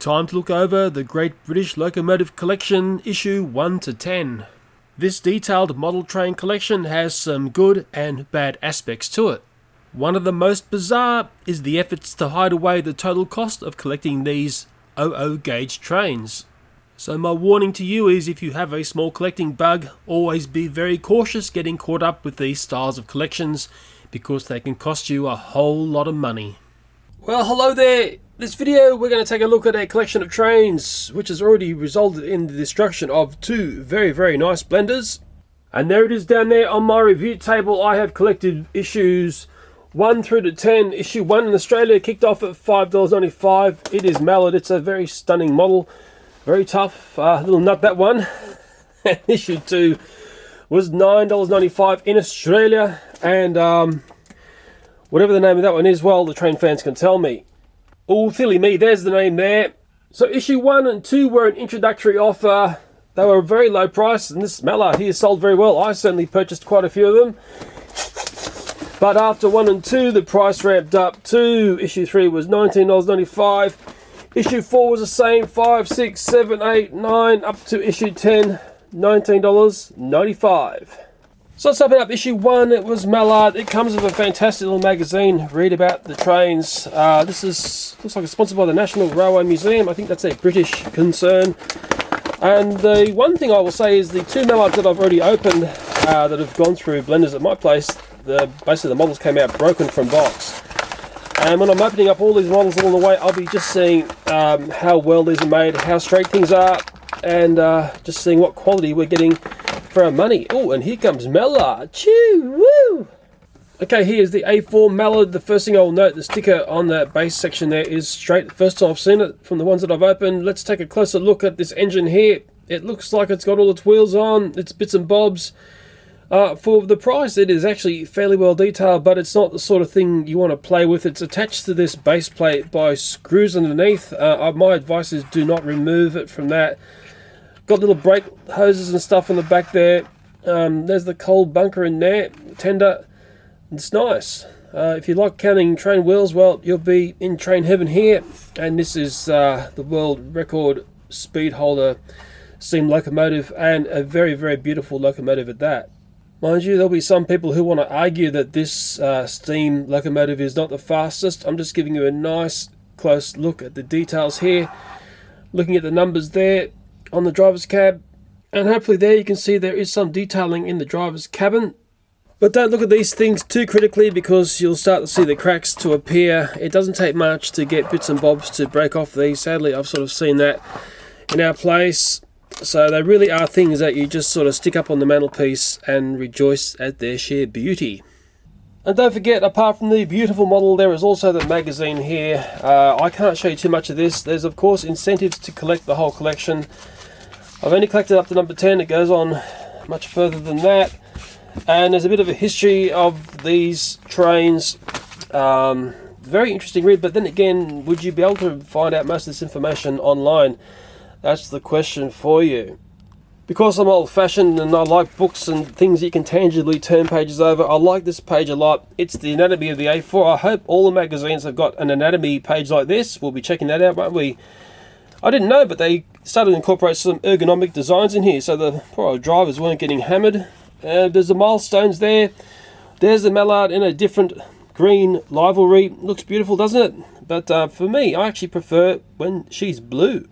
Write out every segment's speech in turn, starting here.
Time to look over the Great British Locomotive Collection, issue 1 to 10. This detailed model train collection has some good and bad aspects to it. One of the most bizarre is the efforts to hide away the total cost of collecting these 00 gauge trains. So my warning to you is, if you have a small collecting bug, always be very cautious getting caught up with these styles of collections, because they can cost you a whole lot of money. Well, hello there. This video we're going to take a look at a collection of trains which has already resulted in the destruction of two very nice blenders. And there it is down there on my review table. I have collected issues 1 through to 10. Issue 1 in Australia kicked off at $5.95. It is Mallard. It's a very stunning model. Very tough. Little nut, that one. And issue 2 was $9.95 in Australia. And whatever the name of that one is, well, the train fans can tell me. Oh, silly me, there's the name there. So issue 1 and 2 were an introductory offer. They were a very low price, and this Mallard here sold very well. I certainly purchased quite a few of them. But after 1 and 2, the price ramped up to issue 3 was $19.95. Issue 4 was the same, 5, 6, 7, 8, 9, up to issue 10, $19.95. So let's open up issue 1. It was Mallard. It comes with a fantastic little magazine. Read about the trains. This looks like it's sponsored by the National Railway Museum. I think that's a British concern. And the one thing I will say is the two Mallards that I've already opened that have gone through blenders at my place, basically the models came out broken from box. And when I'm opening up all these models along the way, I'll be just seeing how well these are made, how straight things are, and just seeing what quality we're getting for our money. Oh, and here comes Mallard. Choo, woo! Okay, here's the A4 Mallard. The first thing I will note, the sticker on the base section there is straight. First time I've seen it from the ones that I've opened. Let's take a closer look at this engine here. It looks like it's got all its wheels on, its bits and bobs. For the price, it is actually fairly well detailed, but it's not the sort of thing you want to play with. It's attached to this base plate by screws underneath. My advice is do not remove it from that. Got little brake hoses and stuff on the back there. There's the coal bunker in there, tender. It's nice. If you like counting train wheels, well, you'll be in train heaven here. And this is the world record speed holder steam locomotive, and a very beautiful locomotive at that. Mind you, there'll be some people who want to argue that this steam locomotive is not the fastest. I'm just giving you a nice close look at the details here. Looking at the numbers there on the driver's cab, and hopefully there you can see there is some detailing in the driver's cabin. But don't look at these things too critically, because you'll start to see the cracks to appear. It doesn't take much to get bits and bobs to break off these. Sadly, I've sort of seen that in our place. So they really are things that you just sort of stick up on the mantelpiece and rejoice at their sheer beauty. And don't forget, apart from the beautiful model, there is also the magazine here. I can't show you too much of this. There's of course incentives to collect the whole collection. I've only collected up to number 10. It goes on much further than that. And there's a bit of a history of these trains. Very interesting read, but then again, would you be able to find out most of this information online? That's the question for you. Because I'm old-fashioned and I like books and things you can tangibly turn pages over, I like this page a lot. It's the anatomy of the A4. I hope all the magazines have got an anatomy page like this. We'll be checking that out, won't we? I didn't know, but they started to incorporate some ergonomic designs in here, so the poor old drivers weren't getting hammered. There's the milestones there. There's the Mallard in a different green livery. Looks beautiful, doesn't it? But for me, I actually prefer when she's blue.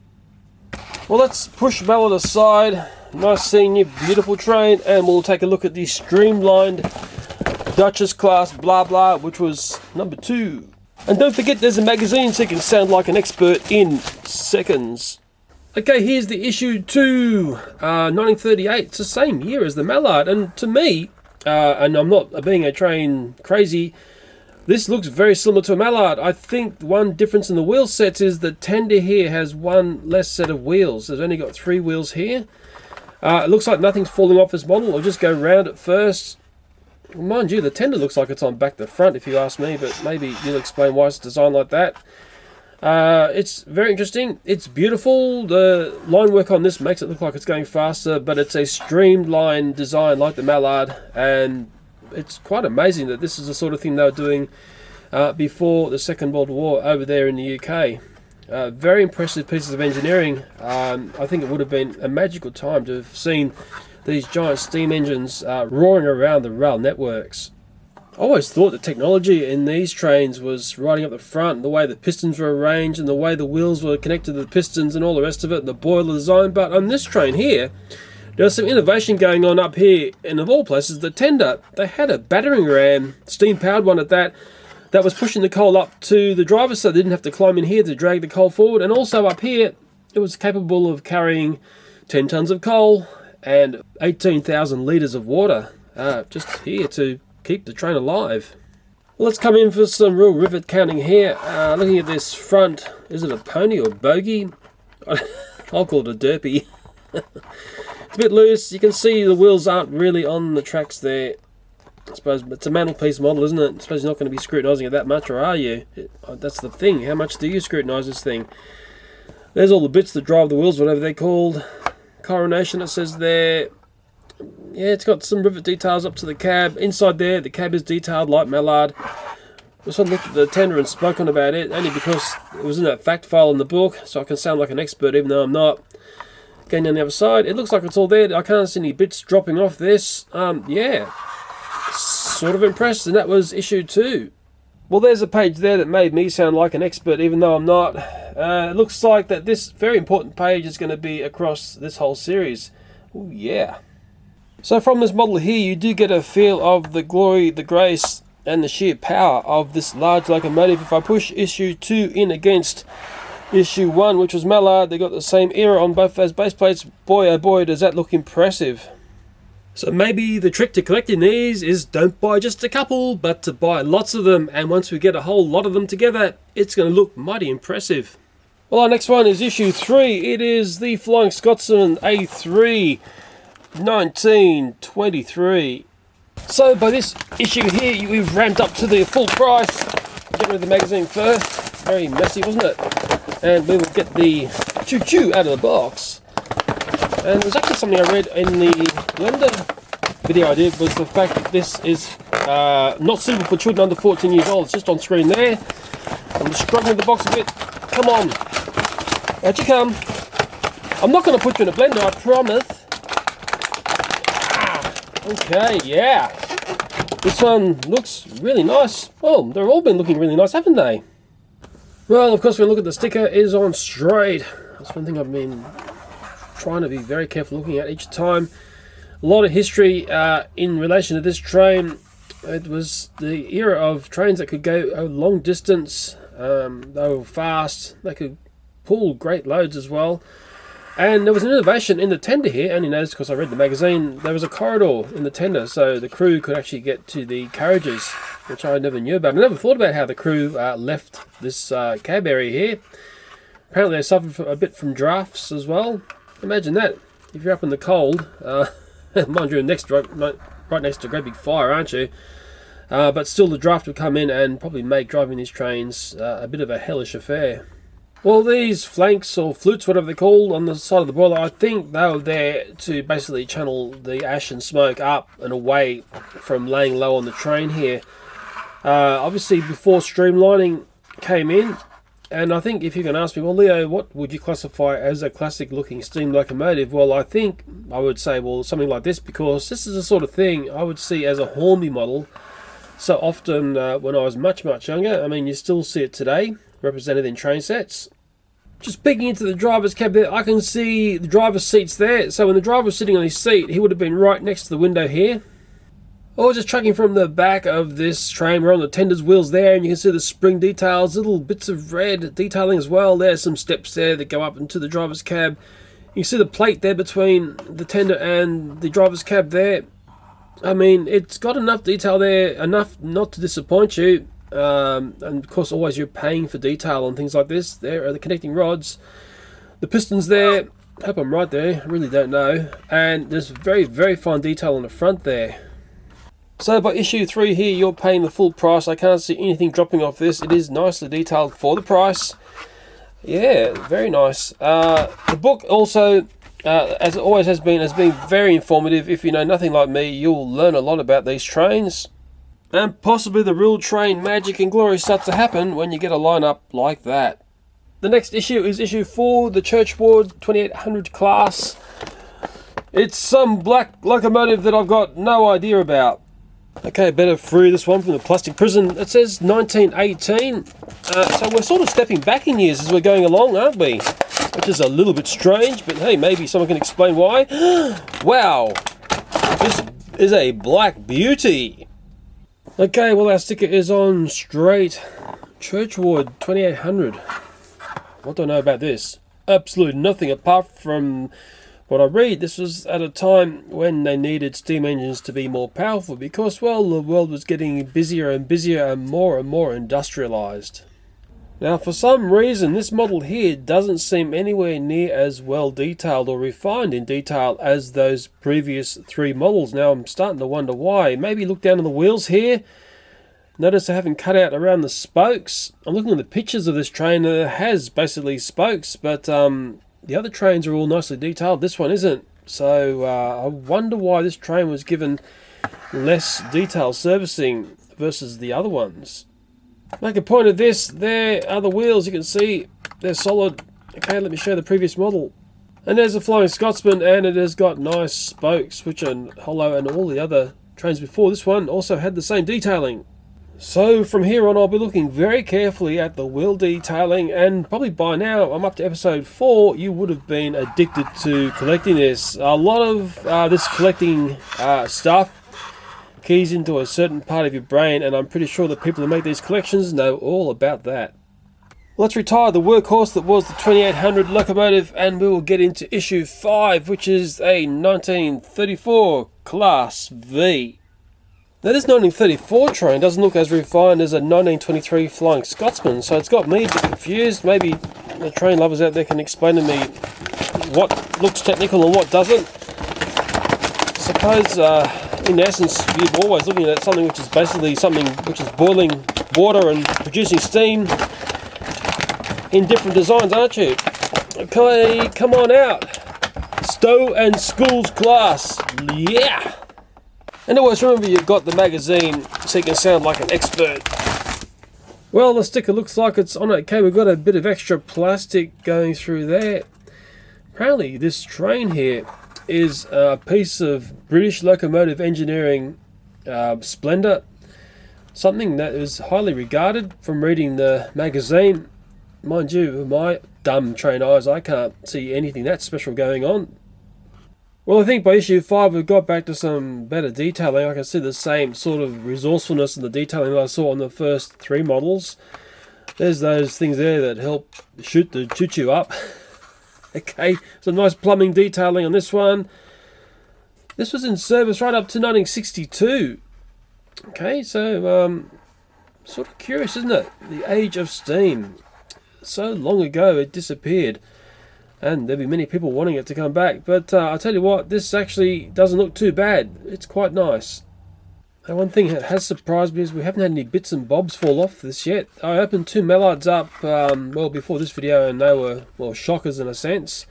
Well, let's push Mallard aside. Nice seeing you, beautiful train, and we'll take a look at the streamlined Duchess class blah blah, which was number 2. And don't forget, there's a magazine so you can sound like an expert in seconds. Okay, here's the issue 2, 1938. It's the same year as the Mallard, and to me, and I'm not being a train crazy, this looks very similar to a Mallard. I think one difference in the wheel sets is the tender here has one less set of wheels. There's only got 3 wheels here. It looks like nothing's falling off this model. I'll just go round it first. Mind you, the tender looks like it's on back to front, if you ask me, but maybe you'll explain why it's designed like that. It's very interesting. It's beautiful. The line work on this makes it look like it's going faster, but it's a streamlined design like the Mallard, and it's quite amazing that this is the sort of thing they were doing before the Second World War over there in the UK. Very impressive pieces of engineering. I think it would have been a magical time to have seen these giant steam engines roaring around the rail networks. I always thought the technology in these trains was riding up the front, the way the pistons were arranged and the way the wheels were connected to the pistons and all the rest of it, and the boiler design. But on this train here, there's some innovation going on up here, and of all places, the tender. They had a battering ram, steam-powered one at that was pushing the coal up to the driver so they didn't have to climb in here to drag the coal forward. And also up here, it was capable of carrying 10 tons of coal and 18,000 litres of water just here to keep the train alive. Well, let's come in for some real rivet counting here. Looking at this front, is it a pony or bogie? I'll call it a derpy. It's a bit loose. You can see the wheels aren't really on the tracks there. I suppose it's a mantelpiece model, isn't it? I suppose you're not going to be scrutinising it that much, or are you? That's the thing. How much do you scrutinise this thing? There's all the bits that drive the wheels, whatever they're called. Coronation, it says there. Yeah, it's got some rivet details up to the cab. Inside there, the cab is detailed like Mallard. Just looked at the tender and spoken about it, only because it was in that fact file in the book, so I can sound like an expert even though I'm not. Going down the other side, it looks like it's all there. I can't see any bits dropping off this. Yeah. Sort of impressed, and that was issue 2. Well, there's a page there that made me sound like an expert even though I'm not. It looks like that this very important page is going to be across this whole series. Oh yeah. So from this model here you do get a feel of the glory, the grace and the sheer power of this large locomotive. If I push issue 2 in against issue 1, which was Mallard, they got the same era on both those base plates. Boy oh boy, does that look impressive. So maybe the trick to collecting these is don't buy just a couple, but to buy lots of them, and once we get a whole lot of them together, it's going to look mighty impressive. Well, our next one is issue 3. It is the Flying Scotsman A3 1923. So by this issue here, we've ramped up to the full price. Get rid of the magazine first. Very messy, wasn't it? And we will get the choo-choo out of the box. And there's actually something I read in the Blender video I did, was the fact that this is not suitable for children under 14 years old. It's just on screen there. I'm just struggling with the box a bit. Come on. Out you come. I'm not going to put you in a blender, I promise. Okay, yeah. This one looks really nice. Oh, they've all been looking really nice, haven't they? Well, of course, when we look at the sticker, it is on straight. That's one thing I've been trying to be very careful looking at each time. A lot of history in relation to this train. It was the era of trains that could go a long distance. They were fast. They could pull great loads as well. And there was an innovation in the tender here. I only noticed because I read the magazine. There was a corridor in the tender, so the crew could actually get to the carriages, which I never knew about. I never thought about how the crew left this cab area here. Apparently they suffered a bit from drafts as well. Imagine that. If you're up in the cold, mind you, right next to a great big fire, aren't you? But still the draft would come in and probably make driving these trains a bit of a hellish affair. Well, these flanks or flutes, whatever they're called, on the side of the boiler, I think they were there to basically channel the ash and smoke up and away from laying low on the train here. Obviously, before streamlining came in, and I think if you can ask me, well, Leo, what would you classify as a classic-looking steam locomotive? Well, I think I would say, well, something like this, because this is the sort of thing I would see as a Hornby model. So often, when I was much, much younger, I mean, you still see it today, represented in train sets. Just peeking into the driver's cab there, I can see the driver's seats there. So when the driver was sitting on his seat, he would have been right next to the window here. Or just tracking from the back of this train, we're on the tender's wheels there, and you can see the spring details, little bits of red detailing as well. There's some steps there that go up into the driver's cab. You can see the plate there between the tender and the driver's cab there. I mean, it's got enough detail there, enough not to disappoint you. And of course, always you're paying for detail on things like this. There are the connecting rods, the pistons there. I hope I'm right there, I really don't know. And there's very, very fine detail on the front there. So by issue 3 here, you're paying the full price. I can't see anything dropping off this. It is nicely detailed for the price. Yeah, very nice. The book also, as it always has been very informative. If you know nothing like me, you'll learn a lot about these trains. And possibly the real train magic and glory starts to happen when you get a lineup like that. the next issue is issue 4, the Churchward 2800 class. It's some black locomotive that I've got no idea about. Okay, better free this one from the plastic prison. It says 1918, so we're sort of stepping back in years as we're going along, aren't we? Which is a little bit strange, but hey, maybe someone can explain why. Wow, this is a black beauty. Okay, well our sticker is on straight. Churchward 2800. What do I know about this? Absolutely nothing apart from what I read. This was at a time when they needed steam engines to be more powerful because, well, the world was getting busier and busier and more industrialized. Now, for some reason, this model here doesn't seem anywhere near as well detailed or refined in detail as those previous 3 models. Now, I'm starting to wonder why. Maybe look down on the wheels here. Notice I haven't cut out around the spokes. I'm looking at the pictures of this train and it has basically spokes, but the other trains are all nicely detailed. This one isn't. So I wonder why this train was given less detailed servicing versus the other ones. Make a point of this. There are the wheels. You can see they're solid. Okay, let me show the previous model. And there's a Flying Scotsman, and it has got nice spokes, which are hollow, and all the other trains before this one also had the same detailing. So from here on, I'll be looking very carefully at the wheel detailing, and probably by now, I'm up to episode 4, you would have been addicted to collecting this. A lot of this collecting stuff keys into a certain part of your brain, and I'm pretty sure the people who make these collections know all about that. Let's retire the workhorse that was the 2800 locomotive, and we will get into issue 5, which is a 1934 Class V. Now this 1934 train doesn't look as refined as a 1923 Flying Scotsman, so it's got me a bit confused. Maybe the train lovers out there can explain to me what looks technical and what doesn't. I suppose in essence you're always looking at something which is basically something which is boiling water and producing steam in different designs, aren't you? Okay, come on out. Stowe and Schools class, yeah! And always remember you've got the magazine so you can sound like an expert. Well, the sticker looks like it's on okay. We've got a bit of extra plastic going through there. Apparently this train here is a piece of British locomotive engineering splendour. Something that is highly regarded from reading the magazine. Mind you, with my dumb train eyes, I can't see anything that special going on. Well, I think by issue 5 we've got back to some better detailing. I can see the same sort of resourcefulness in the detailing that I saw on the first 3 models. There's those things there that help shoot you up. Okay, some nice plumbing detailing on this one. This was in service right up to 1962. Okay, so sort of curious, isn't it? The age of steam. So long ago it disappeared. And there'll be many people wanting it to come back. But I'll tell you what, this actually doesn't look too bad. It's quite nice. And one thing that has surprised me is we haven't had any bits and bobs fall off this yet. I opened 2 Mallards up, well, before this video, and they were, well, shockers in a sense.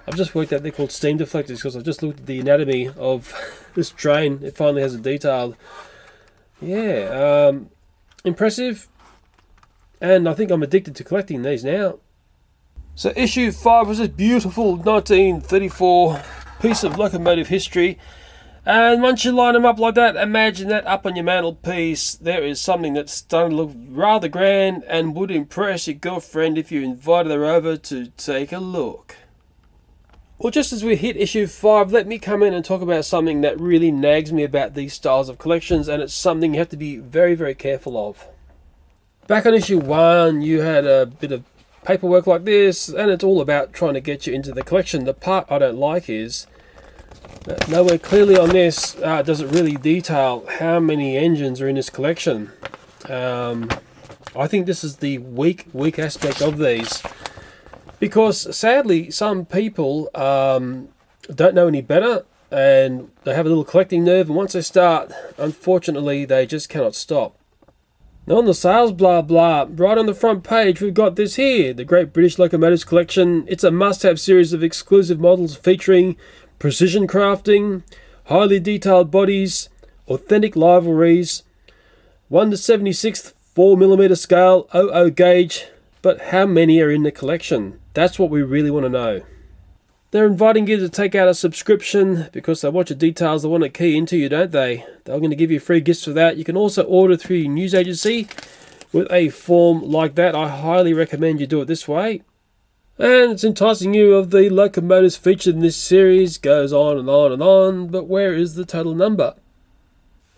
I've just worked out they're called steam deflectors because I just looked at the anatomy of this train. It finally has a detail. Yeah, impressive. And I think I'm addicted to collecting these now. So issue 5 was this beautiful 1934 piece of locomotive history, and once you line them up like that, imagine that up on your mantelpiece. There is something that's starting to look rather grand and would impress your girlfriend if you invited her over to take a look. Well, just as we hit issue 5, let me come in and talk about something that really nags me about these styles of collections, and it's something you have to be very, very careful of. Back on issue 1, you had a bit of paperwork like this, and it's all about trying to get you into the collection. The part I don't like is that nowhere clearly on this does it really detail how many engines are in this collection. I think this is the weak aspect of these, because sadly some people don't know any better, and they have a little collecting nerve, and once they start, unfortunately they just cannot stop. Now on the sales blah blah, right on the front page we've got this here, the Great British Locomotives Collection. It's a must-have series of exclusive models featuring precision crafting, highly detailed bodies, authentic liveries, 1 to 76th 4mm scale 00 gauge but how many are in the collection? That's what we really want to know. They're inviting you to take out a subscription because they want your details, they want to key into you, don't they? They're going to give you free gifts for that. You can also order through your news agency with a form like that. I highly recommend you do it this way. And it's enticing you of the locomotives featured in this series. Goes on and on and on, but where is the total number?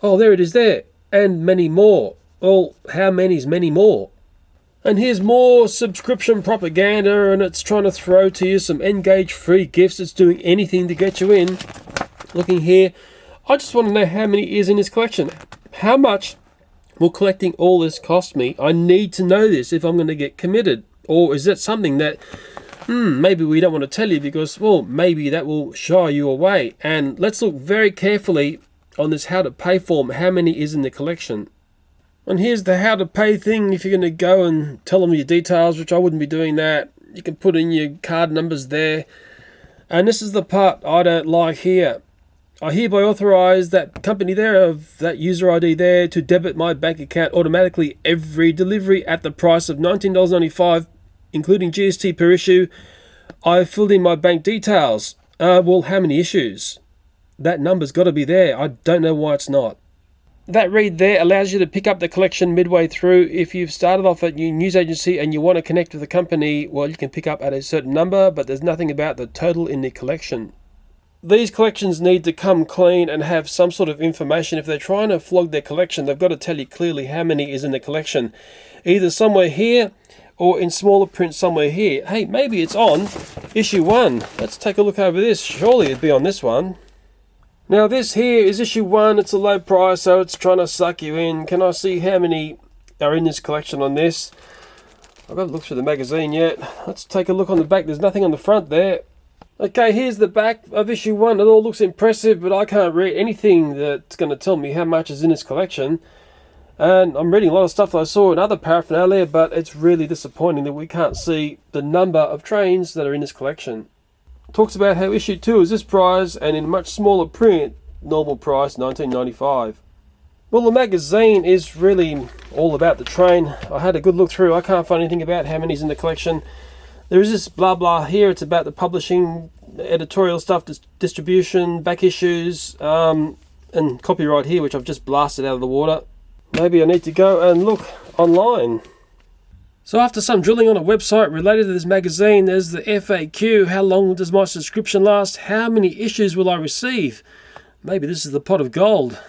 Oh, there it is there. And many more. Well, how many is many more? And here's more subscription propaganda, and it's trying to throw to you some N-gauge free gifts. It's doing anything to get you in. Looking here, I just want to know how many is in this collection. How much will collecting all this cost me? I need to know this if I'm going to get committed. Or is that something that maybe we don't want to tell you because, well, maybe that will shy you away. And let's look very carefully on this how to pay form, how many is in the collection. And here's the how to pay thing. If you're going to go and tell them your details, which I wouldn't be doing that, you can put in your card numbers there. And this is the part I don't like here. I hereby authorize that company there of that user ID there to debit my bank account automatically every delivery at the price of $19.95, including GST per issue. I filled in my bank details. Well, how many issues? That number's got to be there. I don't know why it's not. That read there allows you to pick up the collection midway through. If you've started off at your news agency and you want to connect with the company, well, you can pick up at a certain number, but there's nothing about the total in the collection. These collections need to come clean and have some sort of information. If they're trying to flog their collection, they've got to tell you clearly how many is in the collection. Either somewhere here or in smaller print somewhere here. Hey, maybe it's on issue 1. Let's take a look over this. Surely it'd be on this one. Now this here is issue 1. It's a low price, so it's trying to suck you in. Can I see how many are in this collection on this? I've got to look through the magazine yet. Let's take a look on the back. There's nothing on the front there. Okay, here's the back of issue 1. It all looks impressive, but I can't read anything that's going to tell me how much is in this collection. And I'm reading a lot of stuff that I saw in other paraphernalia, but it's really disappointing that we can't see the number of trains that are in this collection. Talks about how issue 2 is this price and in much smaller print, normal price $19.95. Well, the magazine is really all about the train. I had a good look through. I can't find anything about how many's in the collection. There is this blah blah here. It's about the publishing, editorial stuff, distribution, back issues, and copyright here, which I've just blasted out of the water. Maybe I need to go and look online. So after some drilling on a website related to this magazine, there's the FAQ. How long does my subscription last? How many issues will I receive? Maybe this is the pot of gold.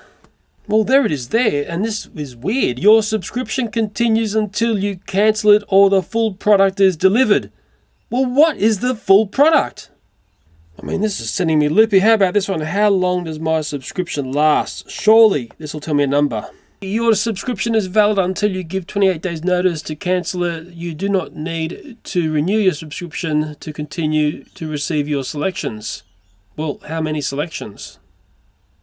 Well, there it is there, and this is weird. Your subscription continues until you cancel it or the full product is delivered. Well, what is the full product? I mean, this is sending me loopy. How about this one? How long does my subscription last? Surely this will tell me a number. Your subscription is valid until you give 28 days notice to cancel it. You do not need to renew your subscription to continue to receive your selections. Well, how many selections?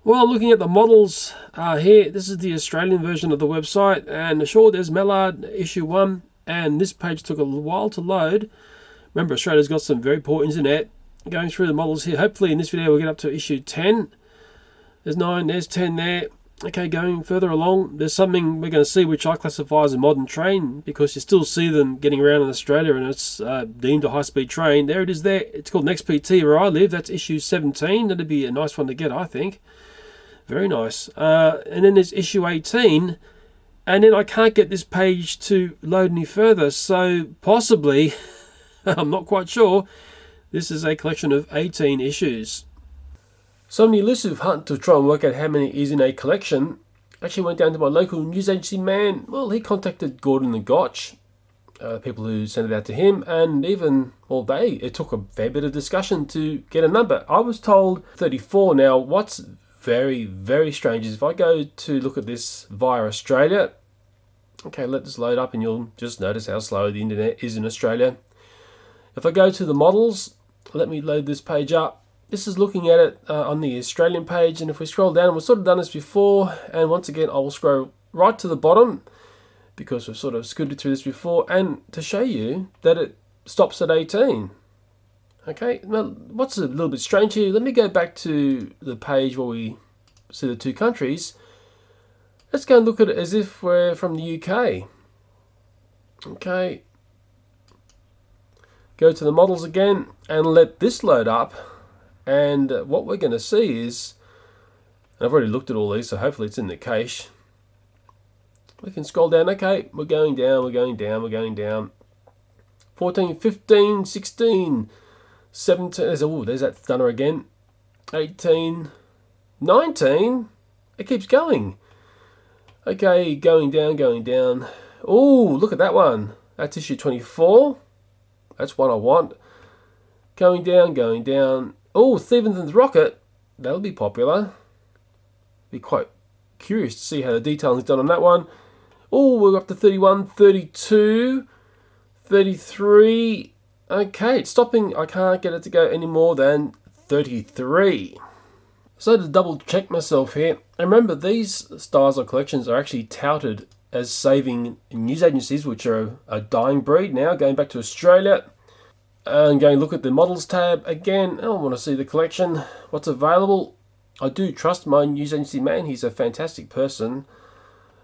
Well, looking at the models here, this is the Australian version of the website, and sure, there's Mallard issue 1, and this page took a while to load. Remember, Australia's got some very poor internet. Going through the models here, hopefully in this video we'll get up to issue 10. There's 9, there's 10 there. Okay, going further along, there's something we're going to see which I classify as a modern train, because you still see them getting around in Australia and it's deemed a high-speed train. There it is there. It's called an XPT where I live. That's issue 17. That'd be a nice one to get, I think. Very nice. And then there's issue 18. And then I can't get this page to load any further. So possibly, I'm not quite sure, this is a collection of 18 issues. So an elusive hunt to try and work out how many is in a collection. Actually went down to my local news agency man. Well, he contacted Gordon and Gotch, people who sent it out to him, and even, well, it took a fair bit of discussion to get a number. I was told 34. Now, what's very, very strange is if I go to look at this via Australia, okay, let this load up and you'll just notice how slow the internet is in Australia. If I go to the models, let me load this page up. This is looking at it on the Australian page, and if we scroll down, we've sort of done this before, and once again I will scroll right to the bottom because we've sort of scooted through this before, and to show you that it stops at 18. Okay, now what's a little bit strange here, let me go back to the page where we see the two countries. Let's go and look at it as if we're from the UK. Okay, Go to the models again and let this load up. And what we're going to see is, and I've already looked at all these, so hopefully it's in the cache. We can scroll down. Okay, we're going down, we're going down, we're going down. 14, 15, 16, 17. There's that stunner again. 18, 19. It keeps going. Okay, going down, going down. Oh, look at that one. That's issue 24. That's one I want. Going down, going down. Oh, Stephenson's Rocket. That'll be popular. Be quite curious to see how the detailing is done on that one. Oh, we're up to 31, 32, 33. Okay, it's stopping. I can't get it to go any more than 33. So to double check myself here, and remember these styles or collections are actually touted as saving news agencies, which are a dying breed now, going back to Australia. And going to look at the models tab again. I want to see the collection, what's available. I do trust my news agency man, he's a fantastic person.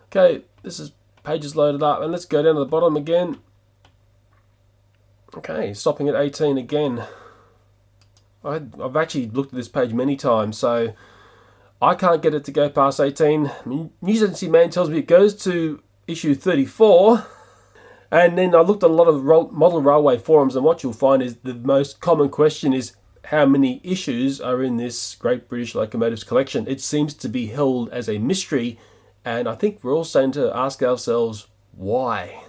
Okay, this is pages loaded up, and let's go down to the bottom again. Okay, stopping at 18 again. I've actually looked at this page many times, so I can't get it to go past 18. News agency man tells me it goes to issue 34. And then I looked at a lot of model railway forums, and what you'll find is the most common question is how many issues are in this Great British Locomotives collection. It seems to be held as a mystery, and I think we're all starting to ask ourselves why.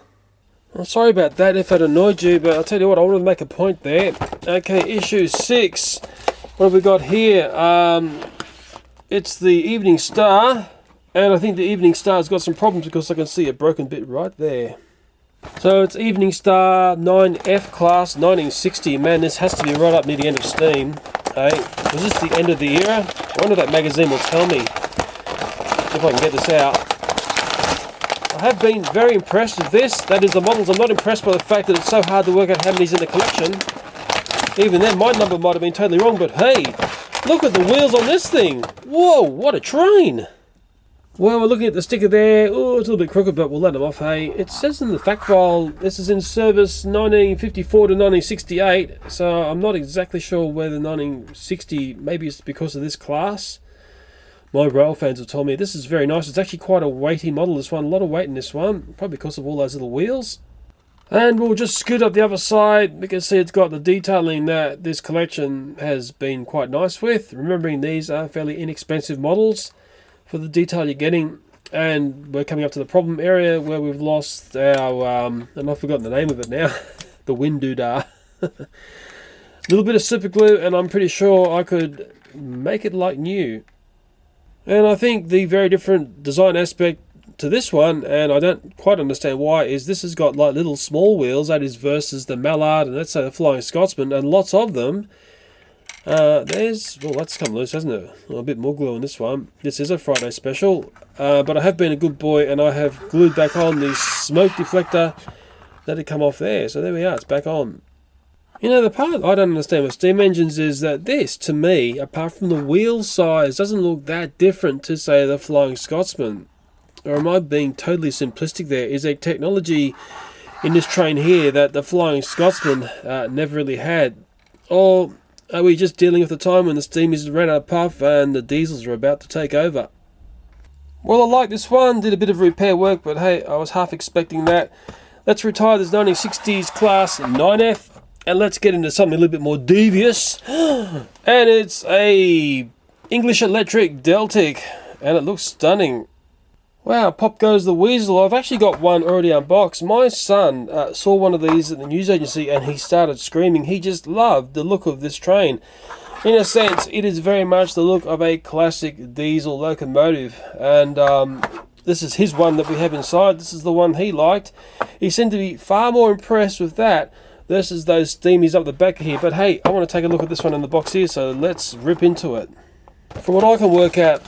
Well, sorry about that if it annoyed you, but I'll tell you what, I wanted to make a point there. Okay, issue 6. What have we got here? It's the Evening Star, and I think the Evening Star's got some problems because I can see a broken bit right there. So it's Evening Star 9F class 1960. Man, this has to be right up near the end of Steam. Hey, was this the end of the era? I wonder if that magazine will tell me if I can get this out. I have been very impressed with this. That is the models. I'm not impressed by the fact that it's so hard to work out how many's in the collection. Even then, my number might have been totally wrong, but hey, look at the wheels on this thing. Whoa, what a train. Well, we're looking at the sticker there. Oh, it's a little bit crooked, but we'll let them off, hey. It says in the fact file, this is in service 1954 to 1968, so I'm not exactly sure whether 1960, maybe it's because of this class. My rail fans have told me this is very nice. It's actually quite a weighty model, this one. A lot of weight in this one, probably because of all those little wheels. And we'll just scoot up the other side. We can see it's got the detailing that this collection has been quite nice with. Remembering these are fairly inexpensive models for the detail you're getting, and we're coming up to the problem area where we've lost our, and I've forgotten the name of it now, the wind doodah. A little bit of super glue, and I'm pretty sure I could make it like new. And I think the very different design aspect to this one, and I don't quite understand why, is this has got like little small wheels, that is versus the Mallard, and that's the Flying Scotsman, and lots of them. Well, that's come loose, hasn't it? Well, a bit more glue on this one. This is a Friday special, but I have been a good boy, and I have glued back on the smoke deflector that had come off there. So there we are, it's back on. You know, the part I don't understand with steam engines is that this, to me, apart from the wheel size, doesn't look that different to, say, the Flying Scotsman. Or am I being totally simplistic there? Is a technology in this train here that the Flying Scotsman never really had? Or are we just dealing with the time when the steam is ran out of puff and the diesels are about to take over? Well, I like this one. Did a bit of repair work, but hey, I was half expecting that. Let's retire this 1960s class 9F, and let's get into something a little bit more devious. And it's a English electric Deltic, and it looks stunning. Wow, pop goes the weasel. I've actually got one already unboxed. My son saw one of these at the news agency and he started screaming. He just loved the look of this train. In a sense, it is very much the look of a classic diesel locomotive. And this is his one that we have inside. This is the one he liked. He seemed to be far more impressed with that versus those steamies up the back here. But hey, I want to take a look at this one in the box here, so let's rip into it. From what I can work out,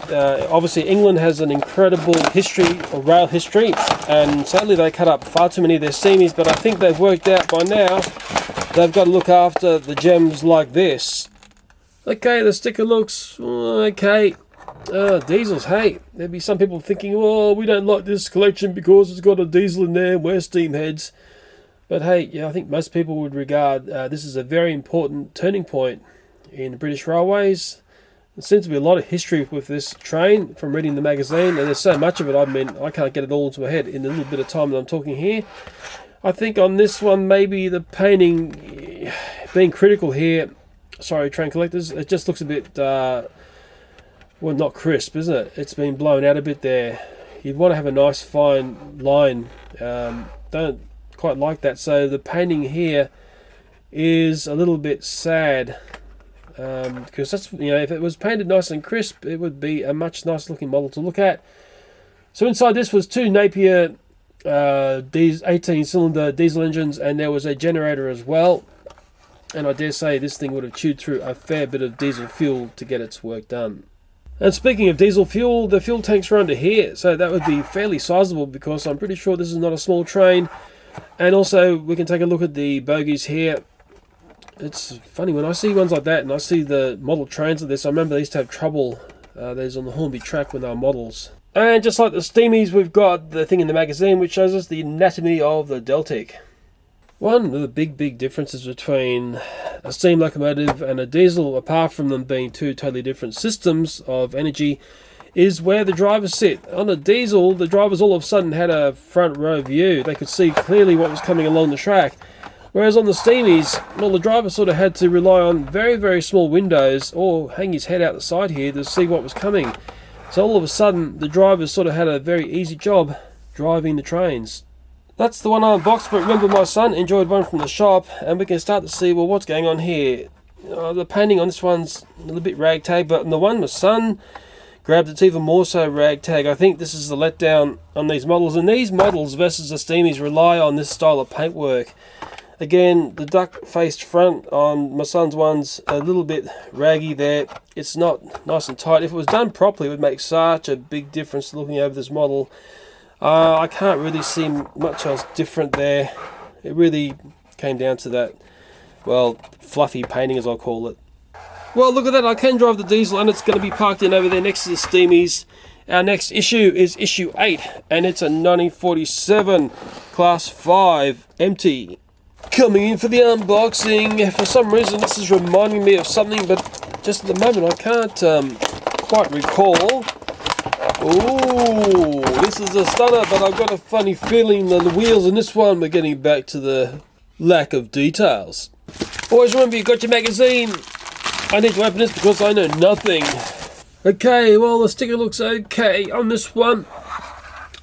obviously England has an incredible history, or rail history, and sadly they cut up far too many of their steamies, but I think they've worked out by now they've got to look after the gems like this. Okay, the sticker looks okay. Diesels, hey, there'd be some people thinking, oh, we don't like this collection because it's got a diesel in there, we're steam heads. But hey, yeah, I think most people would regard this as a very important turning point in British railways. There seems to be a lot of history with this train from reading the magazine, and there's so much of it, I mean, I can't get it all into my head in the little bit of time that I'm talking here. I think on this one, maybe the painting, being critical here, sorry train collectors, it just looks a bit, well, not crisp, isn't it? It's been blown out a bit there. You'd want to have a nice fine line. Don't quite like that, so the painting here is a little bit sad, because that's, you know, if it was painted nice and crisp, it would be a much nicer looking model to look at. So inside this was two Napier 18-cylinder diesel engines, and there was a generator as well, and I dare say this thing would have chewed through a fair bit of diesel fuel to get its work done. And speaking of diesel fuel, the fuel tanks are under here, so that would be fairly sizable, because I'm pretty sure this is not a small train. And also we can take a look at the bogies here. It's funny when I see ones like that and I see the model trains like this. I remember they used to have trouble those on the Hornby track when they were models. And just like the steamies, we've got the thing in the magazine which shows us the anatomy of the Deltic. One of the big differences between a steam locomotive and a diesel, apart from them being two totally different systems of energy, is where the drivers sit. On a diesel, the drivers all of a sudden had a front row view. They could see clearly what was coming along the track. Whereas on the steamies, well, the driver sort of had to rely on very small windows or hang his head out the side here to see what was coming. So all of a sudden, the drivers sort of had a very easy job driving the trains. That's the one I unboxed, but remember my son enjoyed one from the shop, and we can start to see, well, what's going on here. The painting on this one's a little bit ragtag, but on the one my son grabbed, it's even more so ragtag. I think this is the letdown on these models, and these models versus the steamies rely on this style of paintwork. Again, the duck-faced front on my son's one's a little bit raggy there. It's not nice and tight. If it was done properly, it would make such a big difference looking over this model. I can't really see much else different there. It really came down to that, well, fluffy painting as I'll call it. Well, look at that, I can drive the diesel and it's going to be parked in over there next to the steamies. Our next issue is issue 8, and it's a 1947 Class 5 empty. Coming in for the unboxing. For some reason this is reminding me of something, but just at the moment I can't quite recall. Ooh, this is a stunner, but I've got a funny feeling that the wheels in this one, we're getting back to the lack of details. Always remember, you've got your magazine. I need to open this because I know nothing. Okay, well, the sticker looks okay on this one.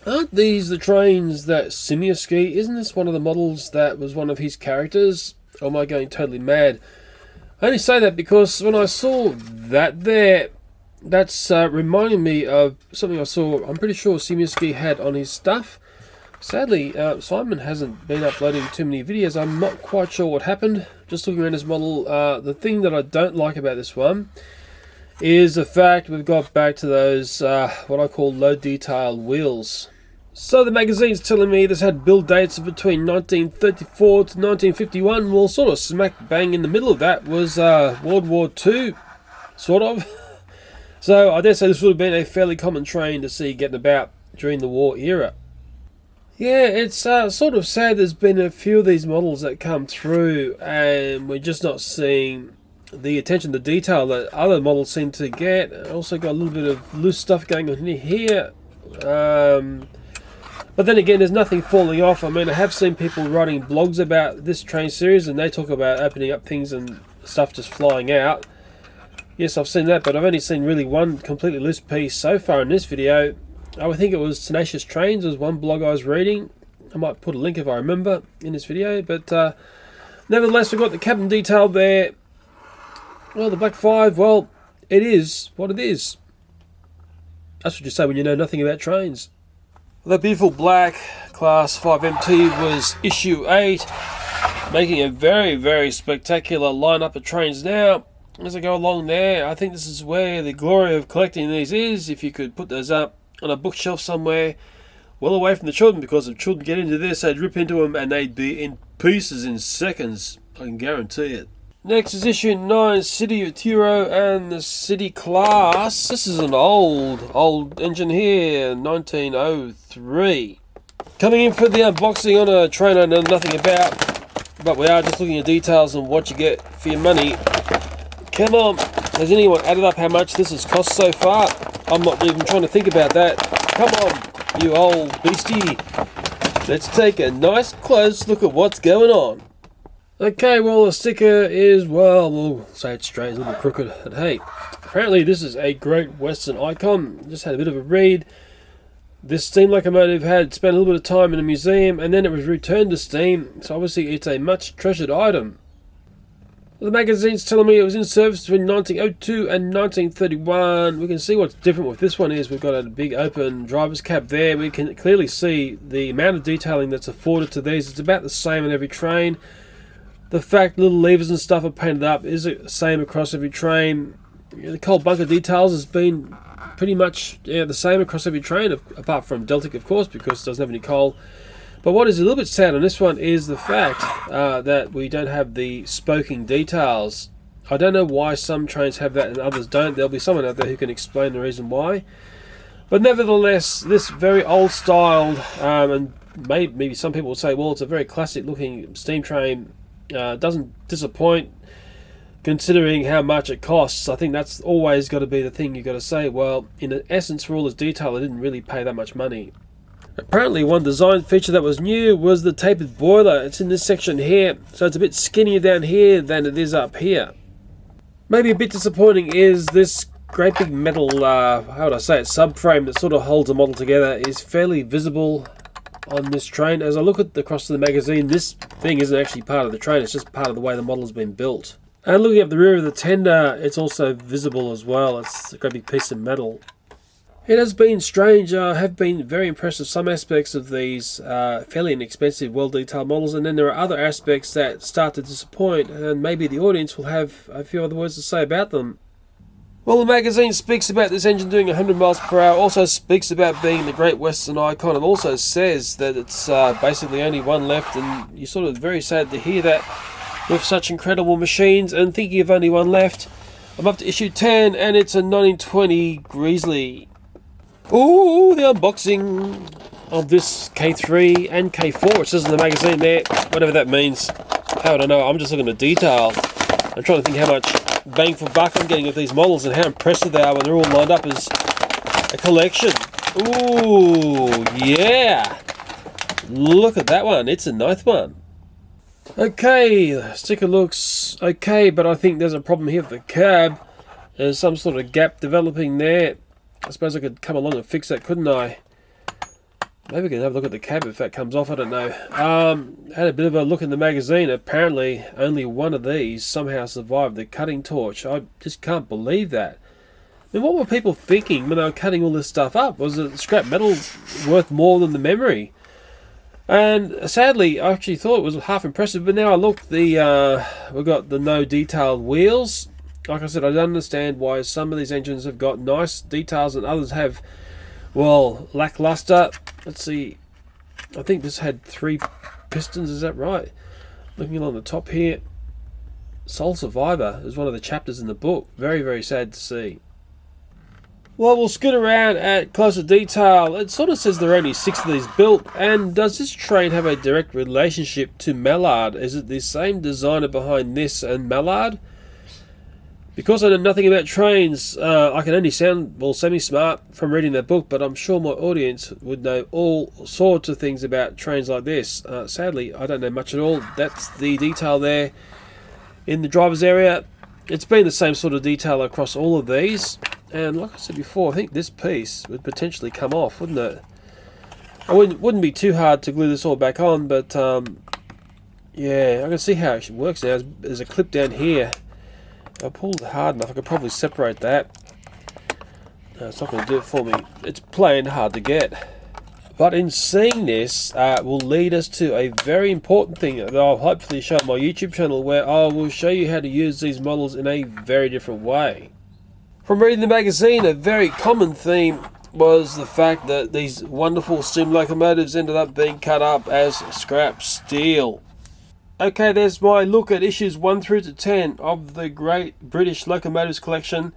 Aren't these the trains that Simioski, isn't this one of the models that was one of his characters? Or am I going totally mad? I only say that because when I saw that there, that's reminding me of something I saw, I'm pretty sure Simioski had on his stuff. Sadly, Simon hasn't been uploading too many videos. I'm not quite sure what happened. Just looking around this model, the thing that I don't like about this one is the fact we've got back to those, what I call low detail wheels. So the magazine's telling me this had build dates of between 1934 to 1951. Well, sort of smack bang in the middle of that was World War II, sort of. So I dare say this would have been a fairly common train to see getting about during the war era. Yeah, it's sort of sad there's been a few of these models that come through and we're just not seeing the attention to detail that other models seem to get. Also got a little bit of loose stuff going on here. But then again, there's nothing falling off. I mean, I have seen people writing blogs about this train series and they talk about opening up things and stuff just flying out. Yes, I've seen that, but I've only seen really one completely loose piece so far in this video. I would think it was Tenacious Trains was one blog I was reading. I might put a link if I remember in this video, but nevertheless, we've got the cabin detail there. Well, the Black 5, well, it is what it is. That's what you say when you know nothing about trains. The beautiful black Class 5 MT was issue 8, making a very spectacular lineup of trains now. As I go along there, I think this is where the glory of collecting these is. If you could put those up on a bookshelf somewhere, well away from the children, because if children get into this, they'd rip into them and they'd be in pieces in seconds. I can guarantee it. Next is issue 9, City of Truro and the City Class. This is an old engine here, 1903. Coming in for the unboxing on a train I know nothing about, but we are just looking at details and what you get for your money. Come on, has anyone added up how much this has cost so far? I'm not even trying to think about that. Come on, you old beastie. Let's take a nice close look at what's going on. Okay, well the sticker is, well, we'll say it straight, it's a little bit crooked. But hey, apparently this is a Great Western icon. Just had a bit of a read. This steam locomotive had spent a little bit of time in a museum and then it was returned to steam, so obviously it's a much treasured item. The magazine's telling me it was in service between 1902 and 1931. We can see what's different with this one is we've got a big open driver's cab there. We can clearly see the amount of detailing that's afforded to these. It's about the same on every train. The fact little levers and stuff are painted up is the same across every train. The coal bunker details has been pretty much the same across every train, apart from Deltic, of course, because it doesn't have any coal. But what is a little bit sad on this one is the fact that we don't have the spoking details. I don't know why some trains have that and others don't. There'll be someone out there who can explain the reason why. But nevertheless, this very old styled, and maybe some people will say, well, it's a very classic looking steam train, doesn't disappoint considering how much it costs. I think that's always got to be the thing you've got to say. Well, in essence, for all this detail, I didn't really pay that much money. Apparently, one design feature that was new was the tapered boiler. It's in this section here, so it's a bit skinnier down here than it is up here. Maybe a bit disappointing is this great big metal, how would I say it, subframe that sort of holds the model together is fairly visible on this train. As I look at across to the magazine, this thing isn't actually part of the train, it's just part of the way the model has been built. And looking up the rear of the tender, it's also visible as well. It's a great big piece of metal. It has been strange. I have been very impressed with some aspects of these fairly inexpensive, well-detailed models, and then there are other aspects that start to disappoint, and maybe the audience will have a few other words to say about them. Well, the magazine speaks about this engine doing 100 miles per hour, also speaks about being the Great Western icon, and also says that it's basically only one left, and you're sort of very sad to hear that with such incredible machines, and thinking of only one left. I'm up to issue 10, and it's a 1920 Gresley. Ooh, the unboxing of this K3 and K4, it says in the magazine there, whatever that means. I don't know, I'm just looking at detail. I'm trying to think how much bang for buck I'm getting with these models and how impressive they are when they're all lined up as a collection. Ooh, yeah! Look at that one, it's a nice one. Okay, the sticker looks okay, but I think there's a problem here with the cab. There's some sort of gap developing there. I suppose I could come along and fix that, couldn't I? Maybe we can have a look at the cab if that comes off, I don't know. Had a bit of a look in the magazine. Apparently only one of these somehow survived the cutting torch. I just can't believe that. I mean, what were people thinking when they were cutting all this stuff up? Was it scrap metal worth more than the memory? And sadly, I actually thought it was half impressive, but now I look, we've got the no detailed wheels. Like I said, I don't understand why some of these engines have got nice details and others have, well, lackluster. Let's see, I think this had 3 pistons, is that right? Looking along the top here, Sole Survivor is one of the chapters in the book. Very, very sad to see. Well, we'll scoot around at closer detail. It sort of says there are only 6 of these built. And does this train have a direct relationship to Mallard? Is it the same designer behind this and Mallard? Because I know nothing about trains, I can only sound, well, semi-smart from reading that book, but I'm sure my audience would know all sorts of things about trains like this. Sadly, I don't know much at all. That's the detail there in the driver's area. It's been the same sort of detail across all of these. And like I said before, I think this piece would potentially come off, wouldn't it? It wouldn't be too hard to glue this all back on, but yeah, I can see how it works now. There's a clip down here. If I pulled it hard enough, I could probably separate that. No, it's not going to do it for me. It's plain hard to get. But in seeing this will lead us to a very important thing that I'll hopefully show on my YouTube channel, where I will show you how to use these models in a very different way. From reading the magazine, a very common theme was the fact that these wonderful steam locomotives ended up being cut up as scrap steel. Okay, there's my look at issues 1 through to 10 of the Great British Locomotives Collection.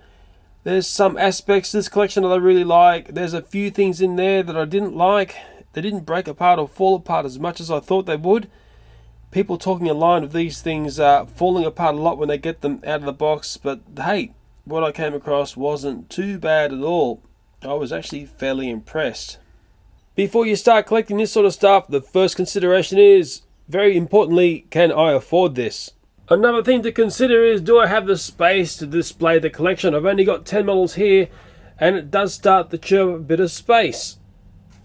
There's some aspects to this collection that I really like. There's a few things in there that I didn't like. They didn't break apart or fall apart as much as I thought they would. People talking online of these things falling apart a lot when they get them out of the box, but hey, what I came across wasn't too bad at all. I was actually fairly impressed. Before you start collecting this sort of stuff, the first consideration is, very importantly, can I afford this? Another thing to consider is, do I have the space to display the collection? I've only got 10 models here, and it does start to chew up a bit of space.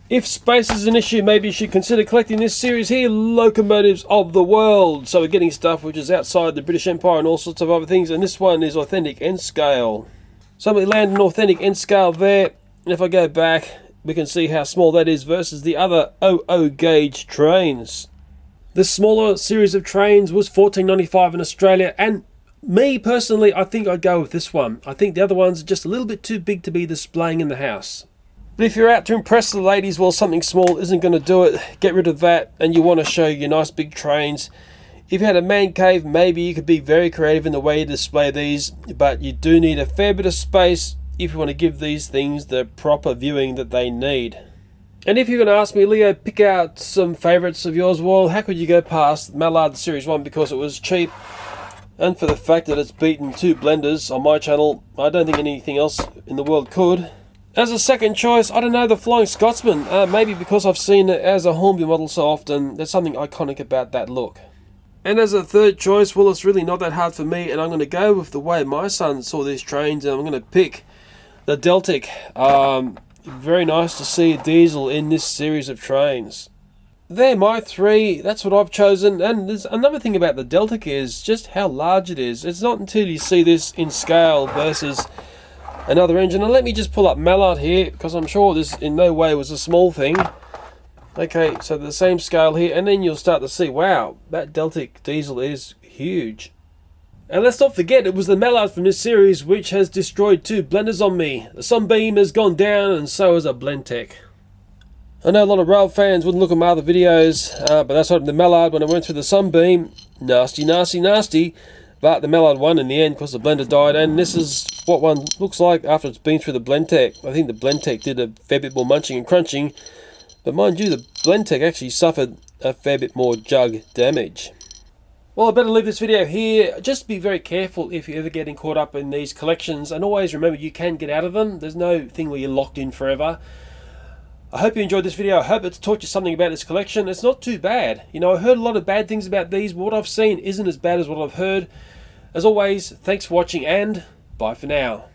If space is an issue, maybe you should consider collecting this series here, Locomotives of the World. So we're getting stuff which is outside the British Empire and all sorts of other things, and this one is authentic end scale. So we land an authentic end scale there, and if I go back, we can see how small that is versus the other 00 gauge trains. This smaller series of trains was $14.95 in Australia, and me personally, I think I'd go with this one. I think the other ones are just a little bit too big to be displaying in the house. But if you're out to impress the ladies, well, something small isn't going to do it. Get rid of that, and you want to show your nice big trains. If you had a man cave, maybe you could be very creative in the way you display these, but you do need a fair bit of space if you want to give these things the proper viewing that they need. And if you're going to ask me, Leo, pick out some favourites of yours, well, how could you go past Mallard Series 1 because it was cheap? And for the fact that it's beaten 2 blenders on my channel, I don't think anything else in the world could. As a second choice, I don't know, the Flying Scotsman. Maybe because I've seen it as a Hornby model so often, there's something iconic about that look. And as a third choice, well, it's really not that hard for me, and I'm going to go with the way my son saw these trains, and I'm going to pick the Deltic. Very nice to see a diesel in this series of trains. They're my 3, that's what I've chosen, and there's another thing about the Deltic is just how large it is. It's not until you see this in scale versus another engine. And let me just pull up Mallard here, because I'm sure this in no way was a small thing. Okay, so the same scale here, and then you'll start to see, wow, that Deltic diesel is huge. And let's not forget, it was the Mallard from this series which has destroyed 2 blenders on me. The Sunbeam has gone down, and so has a Blendtec. I know a lot of rail fans wouldn't look at my other videos, but that's what happened to Mallard when I went through the Sunbeam. Nasty, nasty, nasty. But the Mallard won in the end because the blender died, and this is what one looks like after it's been through the Blendtec. I think the Blendtec did a fair bit more munching and crunching, but mind you, the Blendtec actually suffered a fair bit more jug damage. Well, I better leave this video here. Just be very careful if you're ever getting caught up in these collections, and always remember you can get out of them. There's no thing where you're locked in forever. I hope you enjoyed this video. I hope it's taught you something about this collection. It's not too bad. You know, I heard a lot of bad things about these, but what I've seen isn't as bad as what I've heard. As always, thanks for watching, and bye for now.